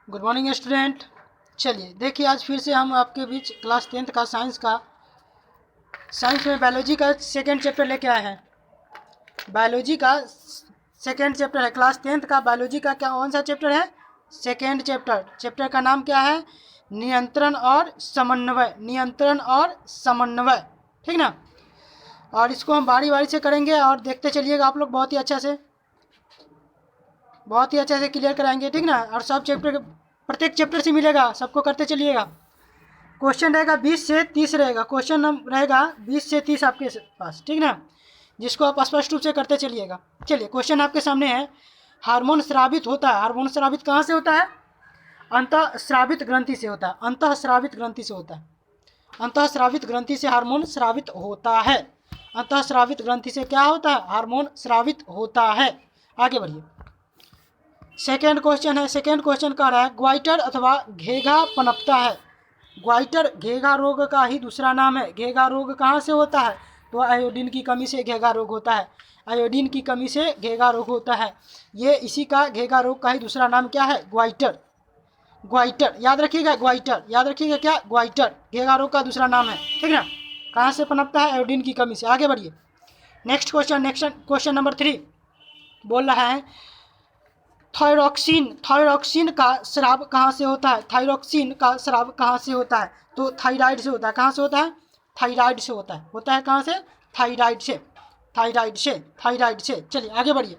Good morning student. चलिए देखिए, आज फिर से हम आपके बीच क्लास 10th का साइंस में बायोलॉजी का सेकेंड चैप्टर लेके आए हैं। बायोलॉजी का सेकेंड चैप्टर है, क्लास 10th का बायोलॉजी का क्या कौन सा चैप्टर है? Second chapter. चैप्टर का नाम क्या है? नियंत्रण और समन्वय। नियंत्रण और समन्वय, ठीक ना। और इसको हम बारी बारी से करेंगे और देखते चलिएगा आप लोग, बहुत ही अच्छे से क्लियर कराएंगे, ठीक ना। और सब चैप्टर, प्रत्येक चैप्टर से मिलेगा, सबको करते चलिएगा। क्वेश्चन रहेगा 20 से 30 रहेगा, क्वेश्चन रहेगा 20 से 30 आपके पास, ठीक ना, जिसको आप स्पष्ट रूप से करते चलिएगा। चलिए क्वेश्चन आपके सामने है, हार्मोन स्रावित होता है। हार्मोन स्रावित कहाँ से होता है? अंतः स्रावित ग्रंथि से होता है। अंतः स्रावित ग्रंथि से होता है। अंतः स्रावित ग्रंथि से हार्मोन स्रावित होता है। अंतः स्रावित ग्रंथि से क्या होता है? हार्मोन स्रावित होता है। आगे बढ़िए, सेकेंड क्वेश्चन है। सेकेंड क्वेश्चन कह रहा है, ग्वाइटर अथवा घेघा पनपता है। ग्वाइटर घेघा रोग का ही दूसरा नाम है। घेघा रोग कहाँ से होता है? तो आयोडीन की कमी से घेघा रोग होता है। आयोडीन की कमी से घेघा रोग होता है। ये इसी का घेघा रोग का ही दूसरा नाम क्या है? ग्वाइटर। ग्वाइटर याद रखिएगा, ग्वाइटर याद रखिएगा, क्या? ग्वाइटर घेघा रोग का दूसरा नाम है, ठीक ना। कहाँ से पनपता है? आयोडीन की कमी से। आगे बढ़िए, नेक्स्ट क्वेश्चन नंबर 3 बोल रहा है, थायरॉक्सिन का स्राव कहाँ से होता है? थायरॉक्सिन का स्राव कहाँ से होता है? तो थायराइड से होता है। कहाँ से होता है? थायराइड से होता है। होता है कहाँ से? थायराइड से। थायराइड से। चलिए आगे बढ़िए,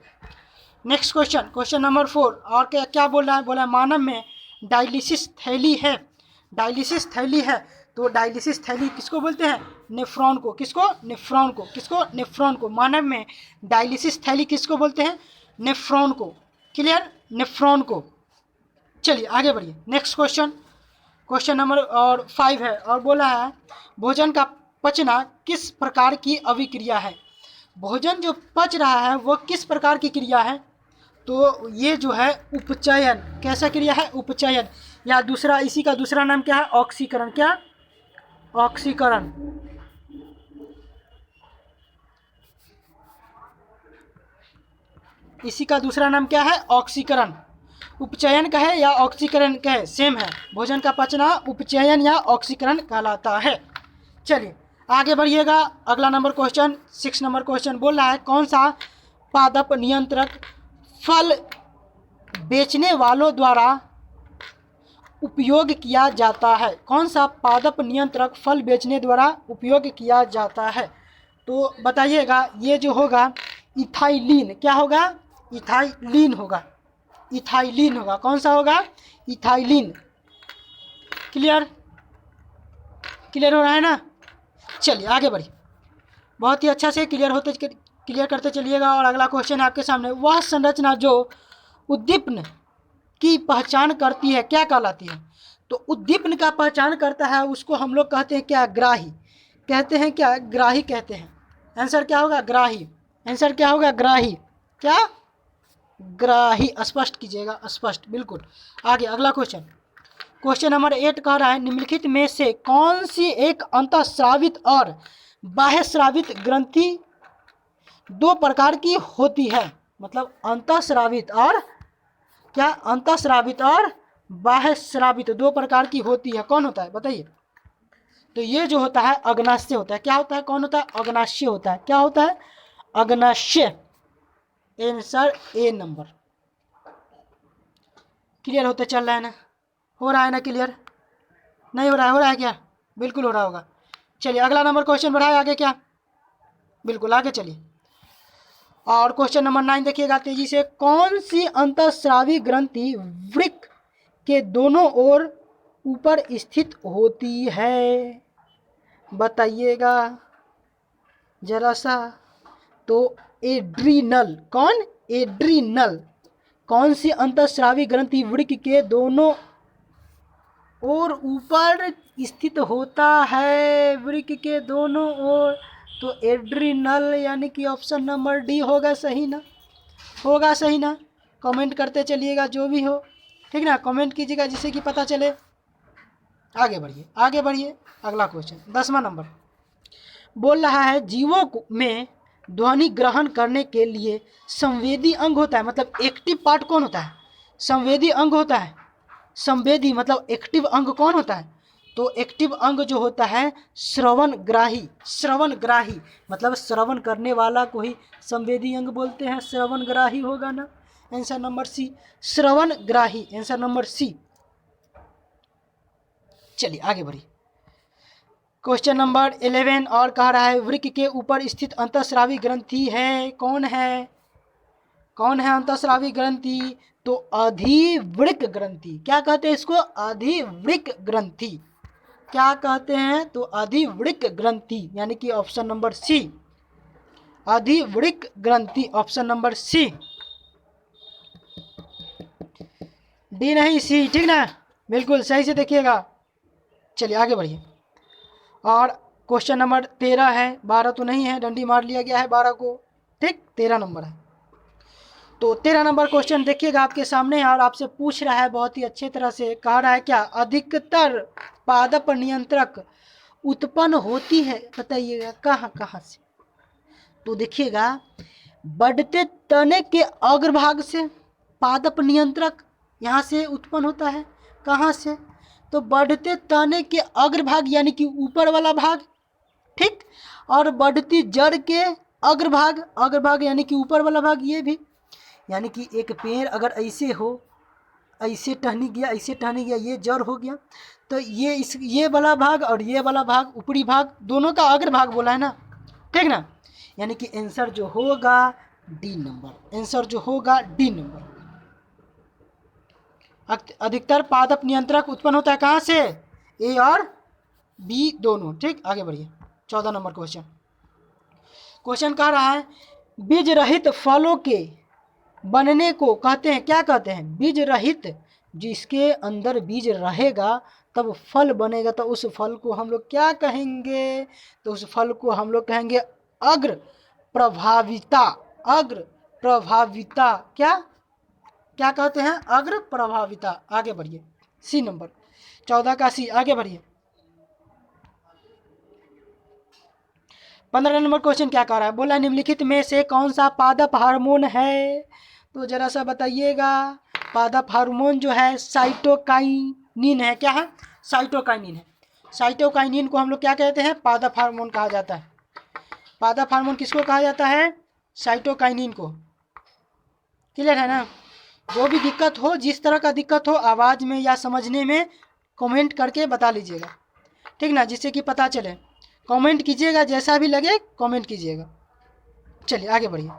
नेक्स्ट क्वेश्चन नंबर 4। और क्या क्या बोल रहा है? बोला मानव में डायलिसिस थैली है। डायलिसिस थैली है, तो डायलिसिस थैली किसको बोलते हैं? नेफ्रॉन को। किसको? नेफ्रॉन को। किसको? नेफ्रॉन को। मानव में डायलिसिस थैली किसको बोलते हैं? नेफ्रॉन को। क्लियर? नेफ्रॉन को। चलिए आगे बढ़िए, नेक्स्ट क्वेश्चन नंबर 5 है, और बोला है, भोजन का पचना किस प्रकार की अभिक्रिया है? भोजन जो पच रहा है वो किस प्रकार की क्रिया है? तो ये जो है उपचयन। कैसा क्रिया है? उपचयन। या दूसरा, इसी का दूसरा नाम क्या है? ऑक्सीकरण। क्या? ऑक्सीकरण। इसी का दूसरा नाम क्या है? ऑक्सीकरण। उपचयन कहे या ऑक्सीकरण कहे, सेम है। भोजन का पचना उपचयन या ऑक्सीकरण कहलाता है। चलिए आगे बढ़िएगा, अगला नंबर क्वेश्चन 6 नंबर क्वेश्चन बोल रहा है, कौन सा पादप नियंत्रक फल बेचने वालों द्वारा उपयोग किया जाता है? कौन सा पादप नियंत्रक फल बेचने द्वारा उपयोग किया जाता है? तो बताइएगा, ये जो होगा इथाइलिन। क्या होगा? इथाइलिन होगा। इथाइलिन होगा। कौन सा होगा? इथाइलिन। क्लियर? क्लियर हो रहा है ना? चलिए आगे बढ़िए, बहुत ही अच्छा से क्लियर करते चलिएगा। और अगला क्वेश्चन है आपके सामने, वह संरचना जो उद्दीपन की पहचान करती है क्या कहलाती है? तो उद्दीपन का पहचान करता है उसको हम लोग कहते हैं क्या? ग्राही कहते हैं। क्या? ग्राही कहते हैं। आंसर क्या होगा? ग्राही। आंसर क्या होगा? ग्राही। क्या? ग्राही। स्पष्ट कीजिएगा, स्पष्ट, बिल्कुल। आगे अगला क्वेश्चन नंबर 8 कह रहा है, निम्नलिखित में से कौन सी एक अंतःस्रावित और बाह्य स्रावित ग्रंथि दो प्रकार की होती है? मतलब अंतःस्रावित और क्या? अंतःस्रावित और बाह्य स्रावित दो प्रकार की होती है। कौन होता है बताइए? तो ये जो होता है अग्नाशय होता है। क्या होता है? कौन होता है? अग्नाशय होता है। क्या होता है? अग्नाशय। Answer A number. क्लियर होते चल रहा है ना? हो रहा है ना? क्लियर नहीं हो रहा है? हो रहा है क्या? बिल्कुल हो रहा होगा। चलिए अगला नंबर क्वेश्चन बढ़ाए आगे। क्या? बिल्कुल आगे चलिए। और क्वेश्चन नंबर 9 देखिएगा तेजी से, कौन सी अंतःस्रावी ग्रंथि वृक्क के दोनों ओर ऊपर स्थित होती है? बताइएगा जरा सा। तो एड्रीनल। कौन? एड्रीनल। कौन सी अंतःस्रावी ग्रंथि वृक्क के दोनों ओर ऊपर स्थित होता है? वृक्क के दोनों ओर। तो एड्रीनल, यानी कि ऑप्शन नंबर डी होगा सही ना? होगा सही ना? कमेंट करते चलिएगा जो भी हो, ठीक ना, कमेंट कीजिएगा जिससे कि पता चले। आगे बढ़िए, आगे बढ़िए। अगला क्वेश्चन 10वां नंबर बोल रहा है, जीवों में ध्वनि ग्रहण करने के लिए संवेदी अंग होता है। मतलब एक्टिव पार्ट कौन होता है? संवेदी अंग होता है। संवेदी मतलब एक्टिव अंग कौन होता है? तो एक्टिव अंग जो होता है श्रवणग्राही, श्रवणग्राही मतलब श्रवण करने वाला को ही संवेदी अंग बोलते हैं, श्रवणग्राही होगा ना। आंसर नंबर सी, श्रवणग्राही, आंसर नंबर सी। चलिए आगे बढ़िए। क्वेश्चन नंबर 11 और कह रहा है वृक्क के ऊपर स्थित अंतःस्रावी ग्रंथि है, कौन है? कौन है अंतःस्रावी ग्रंथि? तो अधिवृक्क ग्रंथि। क्या कहते हैं इसको? अधिवृक्क ग्रंथि। क्या कहते हैं? तो अधिवृक्क ग्रंथि, यानी कि ऑप्शन नंबर सी, अधिवृक्क ग्रंथि, ऑप्शन नंबर सी। डी नहीं, सी, ठीक ना? बिल्कुल सही से देखिएगा। चलिए आगे बढ़िए। और क्वेश्चन नंबर 13 है, 12 तो नहीं है, डंडी मार लिया गया है 12 को, ठीक, 13 नंबर है। तो 13 नंबर क्वेश्चन देखिएगा आपके सामने और आपसे पूछ रहा है बहुत ही अच्छे तरह से, कह रहा है क्या? अधिकतर पादप नियंत्रक उत्पन्न होती है, बताइएगा कहाँ कहाँ से? तो देखिएगा बढ़ते तने के अग्रभाग से पादप नियंत्रक यहाँ से उत्पन्न होता है। कहाँ से? तो बढ़ते तने के अग्रभाग यानी कि ऊपर वाला भाग, ठीक, और बढ़ती जड़ के अग्रभाग, अग्रभाग यानी कि ऊपर वाला भाग, ये भी, यानी कि एक पेड़ अगर ऐसे हो, ऐसे टहनी गया, ऐसे टहनी गया, ये जड़ हो गया, तो ये वाला भाग और ये वाला भाग, ऊपरी भाग, दोनों का अग्रभाग बोला है ना, ठीक ना? यानी कि आंसर जो होगा डी नंबर, आंसर जो होगा डी नंबर। अधिकतर पादप नियंत्रक उत्पन्न होता है कहाँ से? ए और बी दोनों, ठीक। आगे बढ़िए। 14 नंबर क्वेश्चन। क्वेश्चन कह रहा है बीज रहित फलों के बनने को कहते हैं, क्या कहते हैं? बीज रहित, जिसके अंदर बीज रहेगा तब फल बनेगा, तो उस फल को हम लोग क्या कहेंगे? तो उस फल को हम लोग कहेंगे अग्र प्रभाविता, अग्र प्रभाविता। क्या क्या कहते हैं? अग्र प्रभाविता। आगे बढ़िए, सी नंबर 14 का सी। आगे बढ़िए। 15 नंबर क्वेश्चन क्या कह रहा है? बोला निम्नलिखित में से कौन सा पादप हार्मोन है? तो जरा सा बताइएगा। पादप हार्मोन जो है साइटोकाइनिन है। क्या है? साइटोकाइनिन है। साइटोकाइनिन को हम लोग क्या कहते हैं? पादप हार्मोन कहा जाता है। पादप हार्मोन किसको कहा जाता है? साइटोकाइनिन को। क्लियर है ना? जो भी दिक्कत हो, जिस तरह का दिक्कत हो, आवाज़ में या समझने में कमेंट करके बता लीजिएगा, ठीक ना, जिससे कि पता चले। कमेंट कीजिएगा, जैसा भी लगे कमेंट कीजिएगा। चलिए आगे बढ़िए।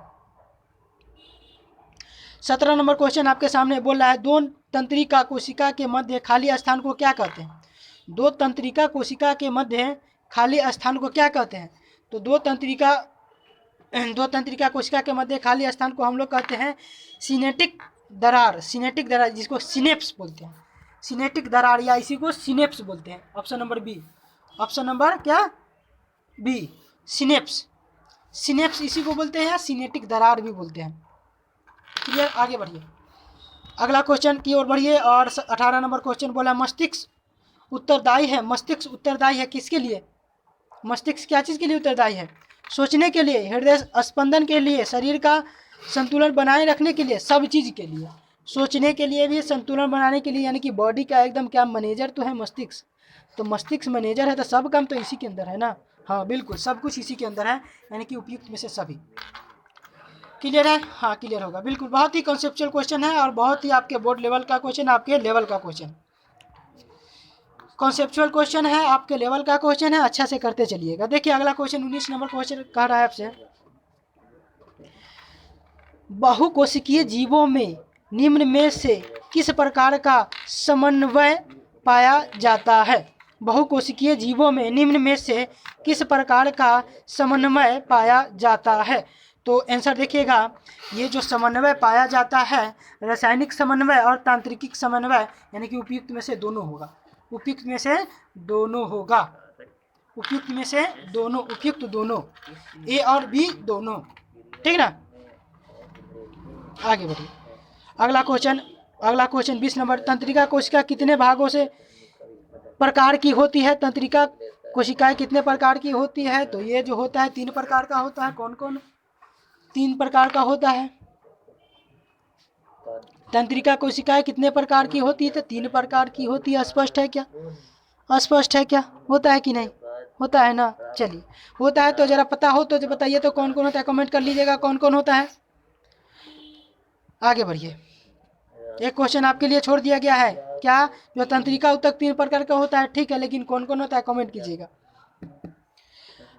17 नंबर क्वेश्चन आपके सामने बोल रहा है दो तंत्रिका कोशिका के मध्य खाली स्थान को क्या कहते हैं? दो तंत्रिका कोशिका के मध्य खाली स्थान को क्या कहते हैं? तो दो तंत्रिका कोशिका के मध्य खाली स्थान को हम लोग कहते हैं सिनेटिक दरार। सिनेटिक दरार, जिसको सिनेप्स बोलते हैं। सिनेटिक दरार या इसी को सिनेप्स बोलते हैं। Option number B, option number क्या? B, synapse. सिनेप्स इसी को बोलते हैं, सिनेटिक दरार भी बोलते हैं। क्लियर? आगे बढ़िए। अगला क्वेश्चन की ओर बढ़िए। और 18 नंबर क्वेश्चन बोला मस्तिष्क उत्तरदायी है। मस्तिष्क उत्तरदायी है किसके लिए? मस्तिष्क क्या चीज़ के लिए उत्तरदायी है? सोचने के लिए, हृदय स्पंदन के लिए, शरीर का संतुलन बनाए रखने के लिए, सब चीज़ के लिए। सोचने के लिए भी, संतुलन बनाने के लिए, यानी कि बॉडी का एकदम क्या मैनेजर तो है मस्तिष्क। तो मस्तिष्क मैनेजर है तो सब काम तो इसी के अंदर है ना। हाँ बिल्कुल, सब कुछ इसी के अंदर है, यानी कि उपयुक्त में से सभी। क्लियर है? हाँ क्लियर होगा बिल्कुल। बहुत ही कॉन्सेप्चुअल क्वेश्चन है और बहुत ही आपके बोर्ड लेवल का क्वेश्चन, आपके लेवल का क्वेश्चन। कॉन्सेप्चुअल क्वेश्चन है, आपके लेवल का क्वेश्चन है, अच्छा से करते चलिएगा। देखिए अगला क्वेश्चन 19 नंबर क्वेश्चन कह रहा है आपसे बहुकोशिकीय जीवों में निम्न में से किस प्रकार का समन्वय पाया जाता है? बहुकोशिकीय जीवों में निम्न में से किस प्रकार का समन्वय पाया जाता है? तो आंसर देखिएगा, ये जो समन्वय पाया जाता है, रासायनिक समन्वय और तांत्रिक समन्वय, यानी कि उपयुक्त में से दोनों होगा। उपयुक्त में से दोनों होगा। उपयुक्त में से दोनों, उपयुक्त दोनों, ए और बी दोनों, ठीक ना। आगे बढ़िए। अगला क्वेश्चन 20 नंबर। तंत्रिका कोशिका कितने भागों से प्रकार की होती है? तंत्रिका कोशिकाएं कितने प्रकार की होती है? तो ये जो होता है 3 प्रकार का होता है। कौन कौन 3 प्रकार का होता है? तंत्रिका कोशिकाएं कितने प्रकार की होती है? तो 3 प्रकार की होती है। स्पष्ट है क्या? अस्पष्ट है क्या? होता है कि नहीं? होता है ना। चलिए, होता है तो जरा पता हो तो बताइए तो कौन कौन होता है, कमेंट कर लीजिएगा कौन कौन होता है। आगे बढ़िए, एक क्वेश्चन आपके लिए छोड़ दिया गया है, क्या? जो तंत्रिका ऊतक 3 प्रकार का होता है, ठीक है, लेकिन कौन कौन होता है कमेंट कीजिएगा।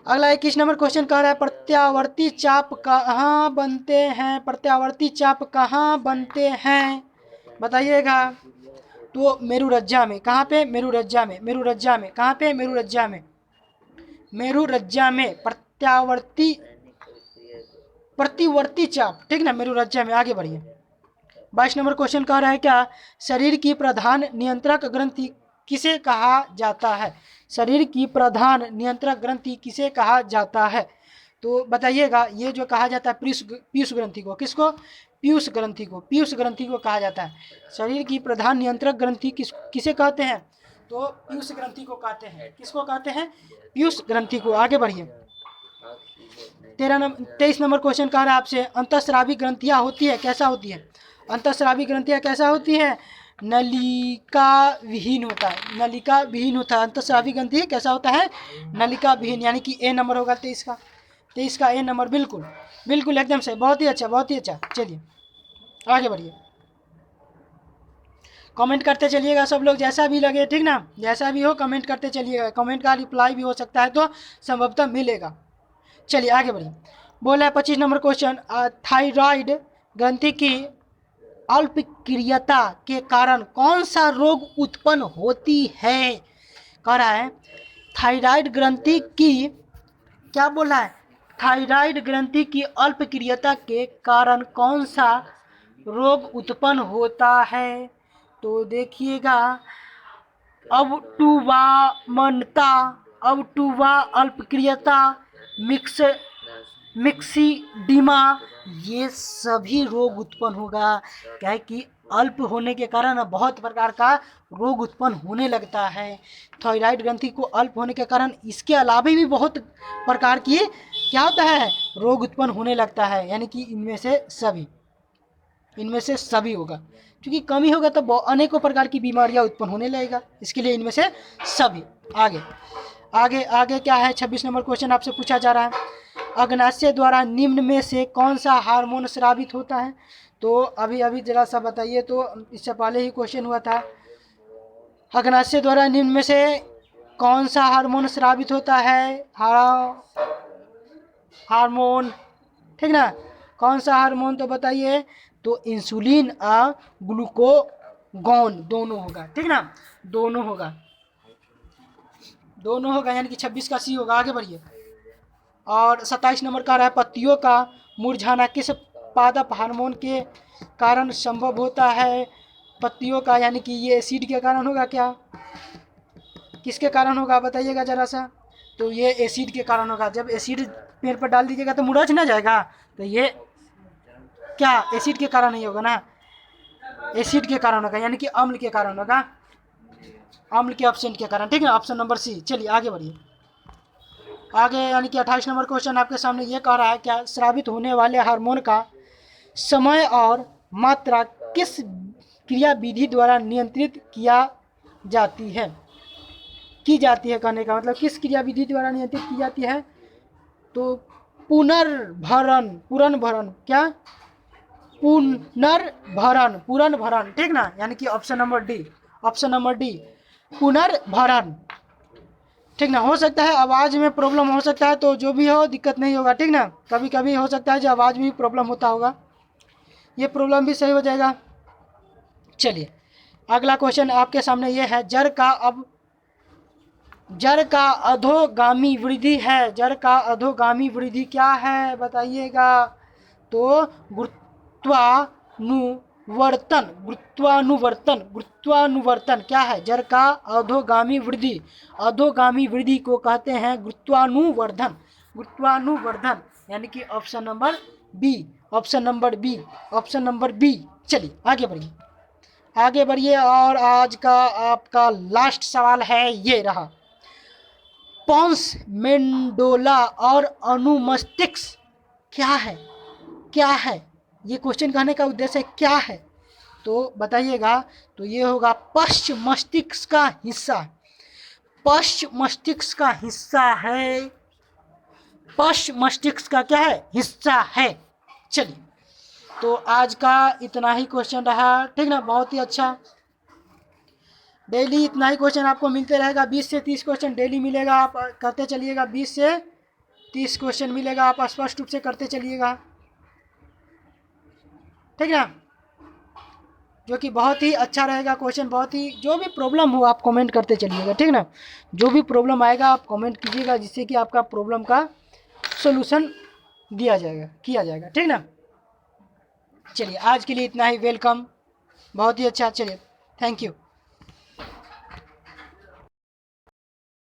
अगला 21 नंबर क्वेश्चन कह रहा है प्रत्यावर्ती चाप कहाँ बनते हैं? प्रत्यावर्ती चाप कहाँ बनते हैं बताइएगा। तो मेरुरज्जा में। कहाँ पे? मेरुरज्जा में। मेरुरज्जा में कहाँ पे? मेरुरज्जा में। मेरुरज्जा में प्रतिवर्ती चाप, ठीक ना, मेरुरज्जा में। आगे बढ़िए, 22 नंबर क्वेश्चन कह रहा है क्या? शरीर की प्रधान नियंत्रक ग्रंथि किसे कहा जाता है? शरीर की प्रधान नियंत्रक ग्रंथि किसे कहा जाता है? तो बताइएगा। ये जो कहा जाता है पीयूष ग्रंथि को। किसको? पीयूष ग्रंथि को। पीयूष ग्रंथि को कहा जाता है। शरीर की प्रधान नियंत्रक ग्रंथि किसे कहते हैं? तो पीयूष ग्रंथि को कहते हैं। किसको कहते हैं? पीयूष ग्रंथि को। आगे बढ़िए, 23 नंबर क्वेश्चन कह रहा है आपसे अंतःस्रावी ग्रंथियां होती है, कैसा होती है? अंतःस्रावी ग्रंथियां कैसा होती है? नलिका विहीन होता है। नलिका विहीन होता है। अंतःस्रावी ग्रंथि कैसा होता है? नलिका विहीन, यानी कि ए नंबर होगा 23 का। 23 का ए नंबर, बिल्कुल बिल्कुल एकदम सही। बहुत ही अच्छा, बहुत ही अच्छा। चलिए आगे बढ़िए, कमेंट करते चलिएगा सब लोग, जैसा भी लगे, ठीक ना, जैसा भी हो कमेंट करते चलिएगा। कमेंट का रिप्लाई भी हो सकता है तो संभवतः मिलेगा। चलिए आगे बढ़िए, बोला है 25 नंबर क्वेश्चन थायराइड ग्रंथि की अल्पक्रियता के कारण कौन सा रोग उत्पन्न होती है? कह रहा है थायराइड ग्रंथि की, क्या बोला है? थायराइड ग्रंथि की अल्पक्रियता के कारण कौन सा रोग उत्पन्न होता है? तो देखिएगा, अवटुवामनता, अवटुवा, अल्पक्रियता, मिक्सीडिमा, ये सभी रोग उत्पन्न होगा। क्या है कि अल्प होने के कारण बहुत प्रकार का रोग उत्पन्न होने लगता है। थायराइड ग्रंथि को अल्प होने के कारण इसके अलावा भी बहुत प्रकार की क्या होता है रोग उत्पन्न होने लगता है, यानी कि इनमें से सभी होगा। क्योंकि कमी होगा तो अनेकों प्रकार की बीमारियां उत्पन्न होने लगेगा, इसके लिए इनमें से सभी। आगे आगे आगे क्या है? 26 नंबर क्वेश्चन आपसे पूछा जा रहा है अग्नाशय द्वारा निम्न में से कौन सा हार्मोन स्रावित होता है? तो अभी अभी जरा सा बताइए, तो इससे पहले ही क्वेश्चन हुआ था। अग्नाशय द्वारा निम्न में से कौन सा हार्मोन स्रावित होता है? हार्मोन, ठीक ना, कौन सा हार्मोन? तो बताइए। तो इंसुलिन और ग्लूकोगॉन दोनों होगा, ठीक ना, दोनों होगा, दोनों होगा, यानी कि 26 का सी होगा। आगे बढ़िए, और 27 नंबर का रहा है पत्तियों का मुरझाना किस पादप हार्मोन के कारण संभव होता है? पत्तियों का, यानी कि ये एसिड के कारण होगा क्या? किसके कारण होगा बताइएगा जरा सा। तो ये एसिड के कारण होगा। जब एसिड पेड़ पर डाल दीजिएगा तो मुरझ ना जाएगा, तो ये क्या एसिड के कारण नहीं होगा ना, एसिड के कारण होगा, यानी कि अम्ल के कारण होगा, अम्ल के ऑप्शन के कारण, ठीक है, ऑप्शन नंबर सी। चलिए आगे बढ़िए, आगे यानी कि 28 नंबर क्वेश्चन आपके सामने ये कह रहा है क्या स्रावित होने वाले हार्मोन का समय और मात्रा किस क्रिया विधि द्वारा नियंत्रित की जाती है कहने का मतलब किस क्रिया विधि द्वारा नियंत्रित की जाती है? तो पुनर्भरण, क्या? पुनर्भरण, ठीक ना, यानी कि ऑप्शन नंबर डी, पुनर्भरण, ठीक ना। हो सकता है आवाज़ में प्रॉब्लम हो सकता है, तो जो भी हो दिक्कत नहीं होगा, ठीक ना। कभी कभी हो सकता है जो आवाज़ में भी प्रॉब्लम होता होगा, ये प्रॉब्लम भी सही हो जाएगा। चलिए अगला क्वेश्चन आपके सामने ये है जड़ का अधोगामी वृद्धि है, जड़ का अधोगामी वृद्धि क्या है बताइएगा? तो गुरुत्वानुवर्तन क्या है? जड़ का अधोगामी वृद्धि को कहते हैं गुरुत्वानुवर्धन, यानी कि ऑप्शन नंबर बी। चलिए आगे बढ़िए और आज का आपका लास्ट सवाल है, ये रहा पॉन्स मेंडोला और अनुमस्टिक्स क्या है? ये क्वेश्चन कहने का उद्देश्य क्या है? तो बताइएगा। तो ये होगा पश्च मस्तिष्क का हिस्सा, पश्च मस्तिष्क का हिस्सा है, पश्च मस्तिष्क का क्या है, हिस्सा है। चलिए, तो आज का इतना ही क्वेश्चन रहा, ठीक ना, बहुत ही अच्छा। डेली इतना ही क्वेश्चन आपको मिलते रहेगा, 20 से 30 क्वेश्चन डेली मिलेगा, आप करते चलिएगा, 20 से 30 क्वेश्चन मिलेगा, आप स्पष्ट रूप से करते चलिएगा, ठीक ना, जो कि बहुत ही अच्छा रहेगा क्वेश्चन। बहुत ही, जो भी प्रॉब्लम हो आप कमेंट करते चलिएगा, ठीक ना, जो भी प्रॉब्लम आएगा आप कमेंट कीजिएगा, जिससे कि आपका प्रॉब्लम का सोल्यूशन दिया जाएगा, किया जाएगा, ठीक ना। चलिए, आज के लिए इतना ही, वेलकम, बहुत ही अच्छा, चलिए, थैंक यू।